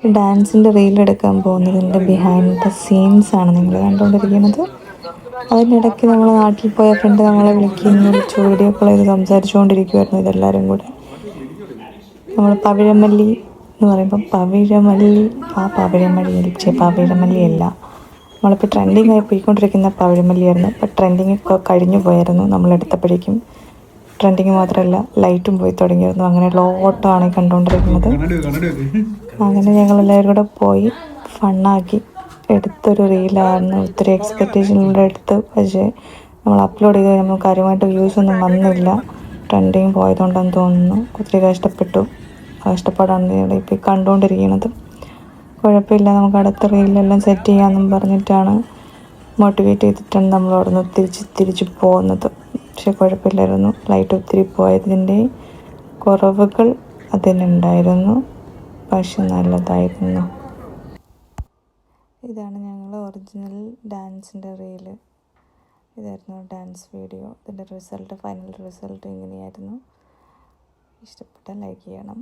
ഡാൻസിൻ്റെ റീലെടുക്കാൻ പോകുന്നതിൻ്റെ behind the സീൻസാണ് നിങ്ങൾ കണ്ടുകൊണ്ടിരിക്കുന്നത്. അതിനിടയ്ക്ക് നമ്മൾ നാട്ടിൽ പോയ ഫ്രണ്ട് നമ്മളെ വിളിച്ച് വീഡിയോ കോൾ ചെയ്ത് സംസാരിച്ചുകൊണ്ടിരിക്കുമായിരുന്നു ഇതെല്ലാവരും കൂടെ. നമ്മൾ പവിഴമല്ലി എന്ന് പറയുമ്പോൾ പവിഴമല്ലിയല്ല, നമ്മളിപ്പോൾ ട്രെൻഡിങ് ആയി പോയിക്കൊണ്ടിരിക്കുന്ന പവിഴമല്ലിയായിരുന്നു. ഇപ്പം ട്രെൻഡിങ് ഇപ്പോൾ കഴിഞ്ഞു പോയായിരുന്നു. നമ്മളെടുത്തപ്പോഴേക്കും ട്രെൻഡിങ് മാത്രമല്ല ലൈറ്റും പോയി തുടങ്ങിയിരുന്നു. അങ്ങനെയുള്ള ഓട്ടമാണ് ഈ കണ്ടുകൊണ്ടിരിക്കുന്നത്. അങ്ങനെ ഞങ്ങളെല്ലാവരും കൂടെ പോയി ഫണ്ണാക്കി എടുത്തൊരു റീലായിരുന്നു. ഒത്തിരി എക്സ്പെക്റ്റേഷനിലൂടെ എടുത്ത്, പക്ഷേ നമ്മൾ അപ്ലോഡ് ചെയ്ത് നമ്മൾ കാര്യമായിട്ട് വ്യൂസ് ഒന്നും വന്നില്ല. ട്രെൻഡിങ് പോയതുകൊണ്ടെന്ന് തോന്നുന്നു. ഒത്തിരി കഷ്ടപ്പാടാണ് ഇപ്പോൾ കണ്ടുകൊണ്ടിരിക്കുന്നത്. കുഴപ്പമില്ല, നമുക്ക് അടുത്ത റീലിലെല്ലാം സെറ്റ് ചെയ്യാമെന്നും പറഞ്ഞിട്ടാണ് മോട്ടിവേറ്റ് ചെയ്തിട്ടാണ് നമ്മൾ അവിടെ നിന്ന് തിരിച്ച് പോകുന്നത്. പക്ഷേ കുഴപ്പമില്ലായിരുന്നു. ലൈറ്റ് ഒത്തിരി പോയതിൻ്റെ കുറവുകൾ അതിനുണ്ടായിരുന്നു, പക്ഷെ നല്ലതായിരുന്നു. ഇതാണ് ഞങ്ങൾ ഒറിജിനൽ ഡാൻസിൻ്റെ റീല്. ഇതായിരുന്നു ഡാൻസ് വീഡിയോ. ഇതിൻ്റെ ഫൈനൽ റിസൾട്ട് ഇങ്ങനെയായിരുന്നു. ഇഷ്ടപ്പെട്ടാൽ ലൈക്ക് ചെയ്യണം.